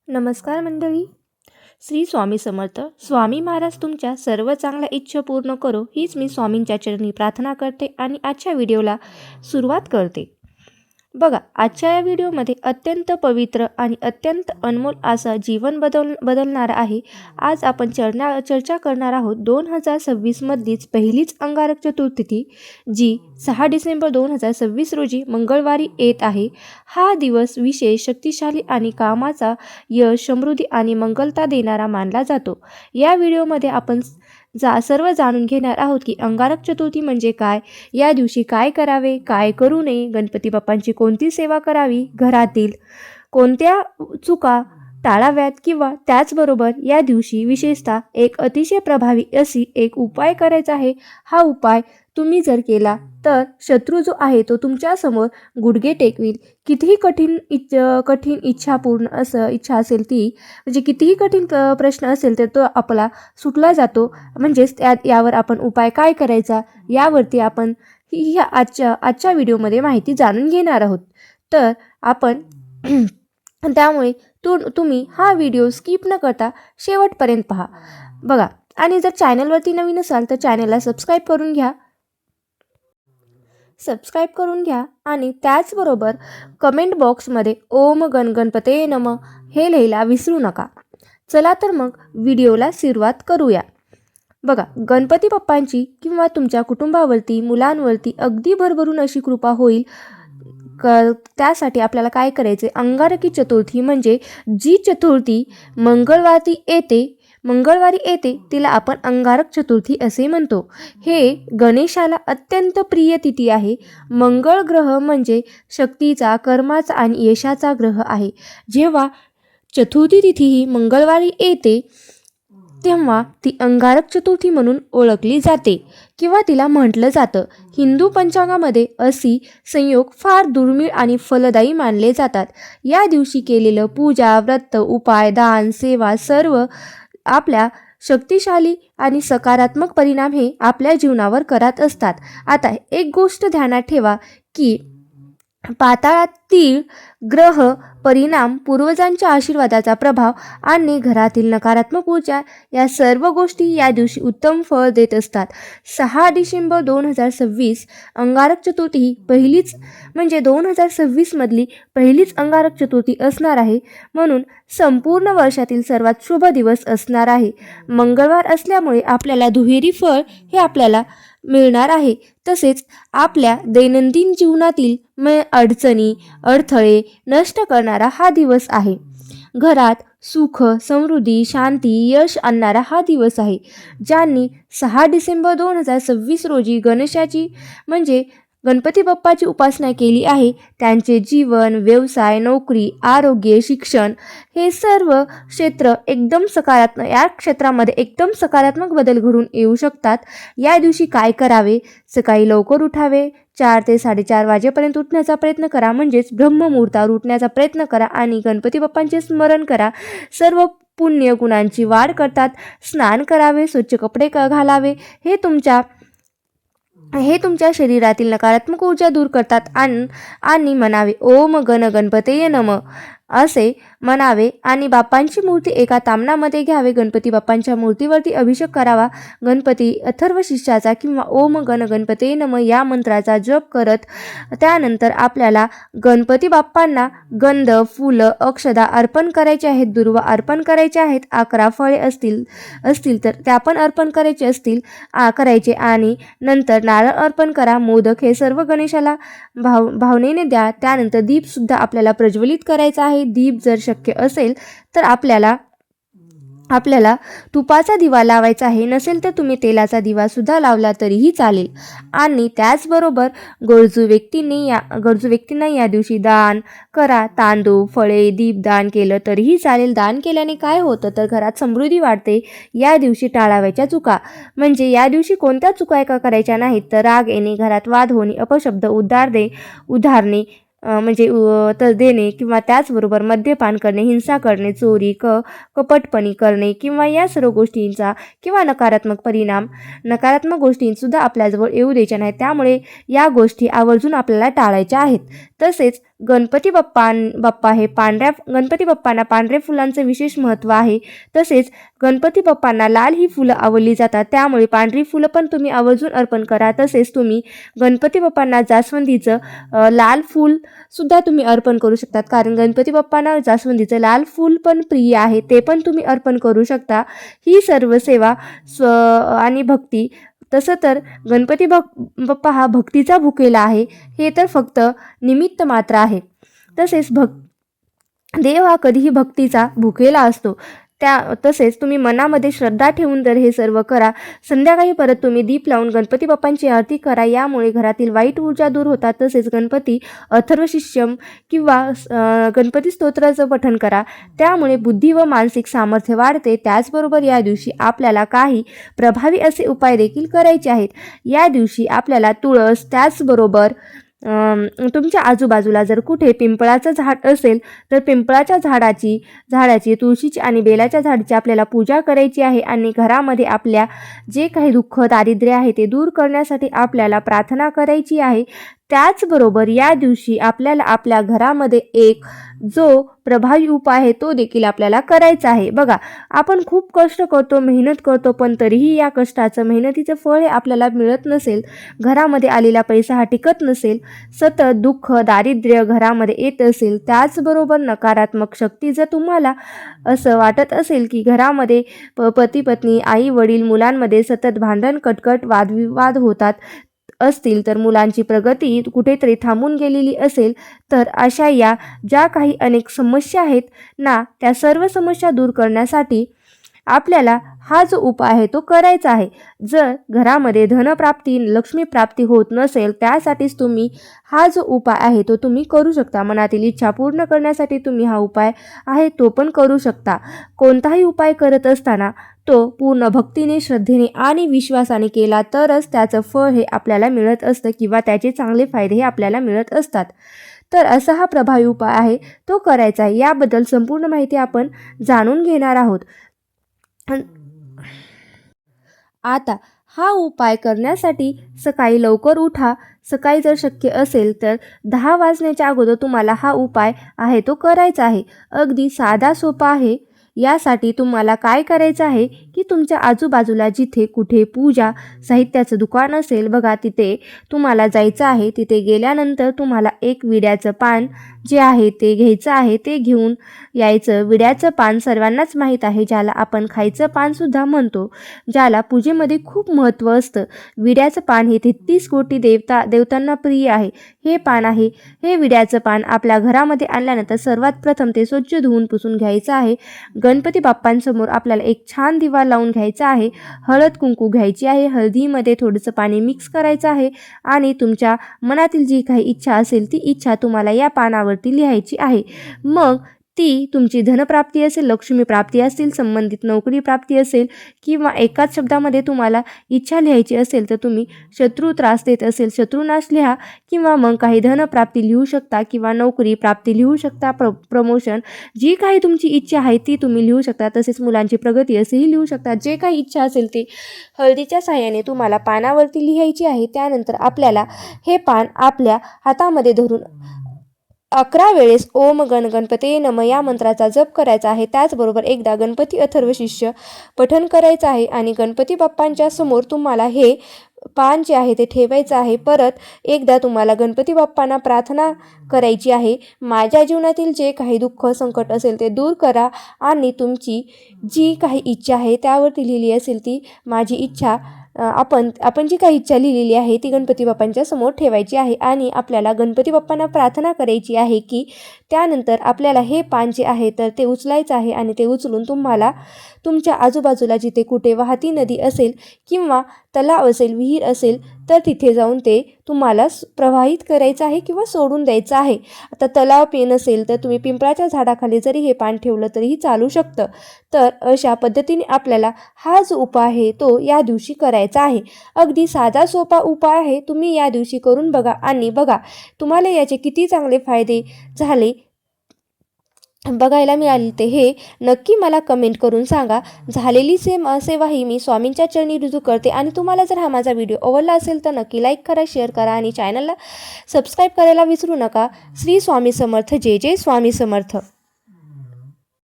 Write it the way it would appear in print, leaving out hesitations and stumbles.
नमस्कार मंडळी. श्री स्वामी समर्थ. स्वामी महाराज तुमच्या सर्व चांगल्या इच्छा पूर्ण करो हीच मी स्वामींच्या चरणी प्रार्थना करते आणि आजच्या व्हिडिओला सुरुवात करते. बघा, आजच्या या व्हिडिओमध्ये अत्यंत पवित्र आणि अत्यंत अनमोल असं जीवन बदलणार आहे. आज आपण चर्चा करणार आहोत 2026 मधलीच पहिलीच अंगारक चतुर्थी, जी 6 डिसेंबर 2026 रोजी मंगळवारी येत आहे. हा दिवस विशेष शक्तिशाली आणि कामाचा यश, समृद्धी आणि मंगलता देणारा मानला जातो. या व्हिडिओमध्ये आपण सर्व जाणून घेणार आहोत की अंगारक चतुर्थी म्हणजे काय, या दिवशी काय करावे, काय करू नये, गणपती बाप्पांची कोणती सेवा करावी, घरातील कोणत्या चुका टाळाव्यात किंवा त्याचबरोबर या दिवशी विशेषतः एक अतिशय प्रभावी अशी एक उपाय करायचा आहे. हा उपाय तुम्ही जर केला तर शत्रू जो आहे तो तुमच्यासमोर गुडघे टेकविल. कितीही कठीण इच्छा असेल ती, म्हणजे कितीही कठीण प्रश्न असेल तर तो आपला सुटला जातो. म्हणजेच यावर आपण उपाय काय करायचा यावरती आपण आजच्या व्हिडिओमध्ये माहिती जाणून घेणार आहोत. तर आपण त्यामुळे तुम्ही हा व्हिडिओ स्किप न करता शेवटपर्यंत पहा. बघा, आणि जर चॅनलवरती नवीन असाल तर चॅनलला सबस्क्राईब करून घ्या आणि त्याचबरोबर कमेंट बॉक्समध्ये ओम गणपते नमः हे लिहायला विसरू नका. चला तर मग व्हिडिओला सुरुवात करूया. बघा, गणपती बाप्पांची किंवा तुमच्या कुटुंबावरती, मुलांवरती अगदी भरभरून अशी कृपा होईल. त्यासाठी आपल्याला काय करायचे, अंगारकी चतुर्थी म्हणजे जी चतुर्थी मंगळवारी येते तिला आपण अंगारक चतुर्थी असे म्हणतो. हे गणेशाला अत्यंत प्रिय तिथी आहे. मंगळ ग्रह म्हणजे शक्तीचा, कर्माचा आणि यशाचा ग्रह आहे. जेव्हा चतुर्थी तिथी ही मंगळवारी येते तेव्हा ती अंगारक चतुर्थी म्हणून ओळखली जाते किंवा तिला म्हटलं जातं. हिंदू पंचांगामध्ये अशी संयोग फार दुर्मिळ आणि फलदायी मानले जातात. या दिवशी केलेलं पूजा, व्रत, उपाय, दान, सेवा सर्व आपल्या शक्तिशाली आणि सकारात्मक परिणाम हे आपल्या जीवनावर करत असतात. आता एक गोष्ट ध्यानात ठेवा की पाताळातील ग्रह परिणाम, पूर्वजांच्या आशीर्वादाचा प्रभाव आणि घरातील नकारात्मक ऊर्जा या सर्व गोष्टी या दिवशी उत्तम फळ देत असतात. 6 डिसेंबर 2026 अंगारक चतुर्थी ही पहिलीच म्हणजे 2026 मधली पहिलीच अंगारक चतुर्थी असणार आहे. म्हणून संपूर्ण वर्षातील सर्वात शुभ दिवस असणार आहे. मंगळवार असल्यामुळे आपल्याला दुहेरी फळ हे आपल्याला मिळणार आहे. तसेच आपल्या दैनंदिन जीवनातील अडचणी, अडथळे नष्ट करणारा हा दिवस आहे. घरात सुख, समृद्धी, शांती, यश आणणारा हा दिवस आहे. ज्यांनी 6 डिसेंबर 2026 रोजी गणेशाची म्हणजे गणपती बाप्पाची उपासना केली आहे त्यांचे जीवन, व्यवसाय, नोकरी, आरोग्य, शिक्षण हे सर्व क्षेत्रामध्ये एकदम सकारात्मक बदल घडून येऊ शकतात. या दिवशी काय करावे, सकाळी लवकर उठावे. 4 ते 4:30 वाजेपर्यंत उठण्याचा प्रयत्न करा, म्हणजेच ब्रह्ममुहूर्तावर उठण्याचा प्रयत्न करा आणि गणपती बाप्पांचे स्मरण करा. सर्व पुण्य गुणांची वाढ करतात. स्नान करावे, स्वच्छ कपडे घालावे. हे तुमच्या शरीरातील नकारात्मक ऊर्जा दूर करतात आणि म्हणावे ओम गणपतये नमः असे म्हणावे आणि बाप्पांची मूर्ती एका तामणामध्ये घ्यावे. गणपती बाप्पांच्या मूर्तीवरती अभिषेक करावा. गणपती अथर्व शीर्षाचा किंवा ओम गणपतये नमः या मंत्राचा जप करत त्यानंतर आपल्याला गणपती बाप्पांना गंध, फुलं, अक्षदा अर्पण करायचे आहेत. दुर्वा अर्पण करायचे आहेत. 11 फळे असतील तर त्या पण अर्पण करायचे आणि नंतर नारळ अर्पण करा. मोदक हे सर्व गणेशाला भावनेने द्या. त्यानंतर दीप सुद्धा आपल्याला प्रज्वलित करायचा आहे. दीप जर शक्य असेल तर आपल्याला तुपाचा दिवा लावायचा आहे. नसेल तर तुम्ही तेलाचा दिवा सुद्धा लावला तरीही चालेल. आणि त्याचबरोबर गरजू व्यक्तींना या दिवशी दान करा. तांदूळ, फळे, दीप दान केलं तरीही चालेल. दान केल्याने काय होतं तर घरात समृद्धी वाढते. या दिवशी टाळाव्याच्या चुका म्हणजे या दिवशी कोणत्या चुका करायच्या नाहीत तर राग येणे, घरात वाद होणे, अपशब्द उद्गारणे देणे किंवा त्याचबरोबर मद्यपान करणे, हिंसा करणे, चोरी, कपटपणी करणे किंवा या सर्व गोष्टींचा किंवा नकारात्मक गोष्टींसुद्धा आपल्याजवळ येऊ द्यायच्या नाहीत. त्यामुळे या गोष्टी आवर्जून आपल्याला टाळायच्या आहेत. तसेच गणपती बाप्पा हे गणपती बाप्पांना पांढऱ्या फुलांचे विशेष महत्त्व आहे. तसेच गणपती बाप्पांना लाल ही फुलं आवडली जातात, त्यामुळे पांढरी फुलं पण तुम्ही आवर्जून अर्पण करा. तसेच तुम्ही गणपती बाप्पांना जास्वंदीचं लाल फूल सुद्धा तुम्ही अर्पण करू शकतात, कारण गणपती बाप्पांना जास्वंदीचं लाल फूल पण प्रिय आहे, ते पण तुम्ही अर्पण करू शकता. ही सर्व सेवा आणि भक्ती. तसं तर गणपती बाप्पा हा भक्तीचा भुकेला आहे, हे तर फक्त निमित्त मात्र आहे. तसेच देव हा कधीही भक्तीचा भुकेला असतो. तसेच तुम्ही मनामध्ये श्रद्धा ठेवून जर हे सर्व करा, संध्याकाळी परत तुम्ही दीप लावून गणपती बाप्पांची आरती करा, यामुळे घरातील वाईट ऊर्जा दूर होतात. तसेच गणपती अथर्वशीर्षम किंवा गणपती स्तोत्राचं पठण करा, त्यामुळे बुद्धी व मानसिक सामर्थ्य वाढते. त्याचबरोबर या दिवशी आपल्याला काही प्रभावी असे उपाय देखील करायचे आहेत. या दिवशी आपल्याला तुळस, त्याचबरोबर तुमच्या आजूबाजूला जर कुठे पिंपळाचं झाड असेल तर पिंपळाच्या झाडाची, तुळशीची आणि बेलाच्या झाडाची आपल्याला पूजा करायची आहे. आणि घरामध्ये आपल्या जे काही दुःख दारिद्र्य आहे ते दूर करण्यासाठी आपल्याला प्रार्थना करायची आहे. त्याचबरोबर या दिवशी आपल्याला आपल्या घरामध्ये एक जो प्रभावी उपाय आहे तो देखील आपल्याला करायचा आहे. बघा, आपण खूप कष्ट करतो, मेहनत करतो, पण तरीही या कष्टाचं, मेहनतीचं फळ हे आपल्याला मिळत नसेल, घरामध्ये आलेला पैसा हा टिकत नसेल, सतत दुःख दारिद्र्य घरामध्ये येत असेल, त्याचबरोबर नकारात्मक शक्ती जर तुम्हाला असं वाटत असेल की घरामध्ये पती पत्नी, आई वडील, मुलांमध्ये सतत भांडण, कटकट, वादविवाद होतात असतील, तर मुलांची प्रगती कुठेतरी थांबून गेलेली असेल, तर अशा या ज्या काही अनेक समस्या आहेत ना, त्या सर्व समस्या दूर करण्यासाठी आपल्याला हा जो उपाय आहे तो करायचा आहे. जर घरामध्ये धनप्राप्ती, लक्ष्मीप्राप्ती होत नसेल, त्यासाठीच तुम्ही हा जो उपाय आहे तो तुम्ही करू शकता. मनातील इच्छा पूर्ण करण्यासाठी तुम्ही हा उपाय आहे तो पण करू शकता. कोणताही उपाय करत असताना तो पूर्ण भक्तीने, श्रद्धेने आणि विश्वासाने केला तरच त्याचं फळ हे आपल्याला मिळत असतं किंवा त्याचे चांगले फायदे हे आपल्याला मिळत असतात. तर असा हा प्रभावी उपाय आहे तो करायचा आहे. याबद्दल संपूर्ण माहिती आपण जाणून घेणार आहोत. आता हा उपाय करण्यासाठी सकाळी लवकर उठा. सकाळी जर शक्य असेल तर 10 वाजण्याच्या अगोदर तुम्हाला हा उपाय आहे तो करायचा आहे. अगदी साधा सोपा आहे. यासाठी तुम्हाला काय करायचं आहे की तुमच्या आजूबाजूला जिथे कुठे पूजा साहित्याचं दुकान असेल, बघा, तिथे तुम्हाला जायचं आहे. तिथे गेल्यानंतर तुम्हाला एक विड्याचं पान जे आहे ते घ्यायचं आहे, ते घेऊन यायचं. विड्याचं पान सर्वांनाच माहीत आहे, ज्याला आपण खायचं पानसुद्धा म्हणतो, ज्याला पूजेमध्ये खूप महत्त्व असतं. विड्याचं पान हे 33 कोटी देवतांना प्रिय आहे. हे पान आहे, हे विड्याचं पान आपल्या घरामध्ये आणल्यानंतर सर्वात प्रथम ते स्वच्छ धुवून पुसून घ्यायचं आहे. गणपती बाप्पांसमोर आपल्याला एक छान दिवा लावून घ्यायचा आहे. हळद कुंकू घ्यायची आहे. हळदीमध्ये थोडंसं पाणी मिक्स करायचं आहे आणि तुमच्या मनातील जी काही इच्छा असेल ती इच्छा तुम्हाला या पानावरती लिहायची आहे. मग ती तुमची धनप्राप्ती असेल, लक्ष्मी प्राप्ती असेल, संबंधित नोकरी प्राप्ती असेल, किंवा एकाच शब्दामध्ये तुम्हाला इच्छा लिहायची असेल तर तुम्ही शत्रू त्रास देत असेल शत्रुनाश लिहा, किंवा मग काही धनप्राप्ती लिहू शकता किंवा नोकरी प्राप्ती लिहू शकता, प्रमोशन, जी काही तुमची इच्छा आहे ती तुम्ही लिहू शकता. तसेच मुलांची प्रगती असेही लिहू शकता. जे काही इच्छा असेल ती हळदीच्या साहाय्याने तुम्हाला पानावरती लिहायची आहे. त्यानंतर आपल्याला हे पान आपल्या हातामध्ये धरून 11 वेळेस ओम गण गणपते नम या मंत्राचा जप करायचा आहे. त्याचबरोबर एकदा गणपती अथर्वशीर्ष पठण करायचं आहे आणि गणपती बाप्पांच्या समोर तुम्हाला हे पान जे आहे ते ठेवायचं आहे. परत एकदा तुम्हाला गणपती बाप्पांना प्रार्थना करायची आहे, माझ्या जीवनातील जे काही दुःख संकट असेल ते दूर करा आणि तुमची जी काही इच्छा आहे त्यावरती लिहिली असेल ती माझी इच्छा आपण जी काही इच्छा लिहिलेली आहे ती गणपती बाप्पांच्या समोर ठेवायची आहे. आणि आपल्याला गणपती बाप्पांना प्रार्थना करायची आहे की त्यानंतर आपल्याला हे पान जे आहे तर ते उचलायचं आहे आणि ते उचलून तुम्हाला तुमच्या आजूबाजूला जिथे कुठे वाहती नदी असेल किंवा तलाव असेल, विहीर असेल, तर तिथे जाऊन ते तुम्हाला प्रवाहित करायचं आहे किंवा सोडून द्यायचं आहे. आता तलाव नसेल तर तुम्ही पिंपळाच्या झाडाखाली जरी हे पान ठेवलं तरीही चालू शकतं. तर अशा पद्धतीने आपल्याला हा जो उपाय आहे तो या दिवशी करायचा आहे. अगदी साधा सोपा उपाय आहे. तुम्ही या दिवशी करून बघा आणि बघा तुम्हाला याचे किती चांगले फायदे झाले. बघायला मिळाली ते हे नक्की मला कमेंट करून सांगा. झालेली सेवाही मी स्वामींच्या चरणी रुजू करते. आणि तुम्हाला जर हा माझा व्हिडिओ आवडला असेल तर नक्की लाईक करा, शेअर करा आणि चॅनलला सबस्क्राईब करायला विसरू नका. श्री स्वामी समर्थ. जय जय स्वामी समर्थ.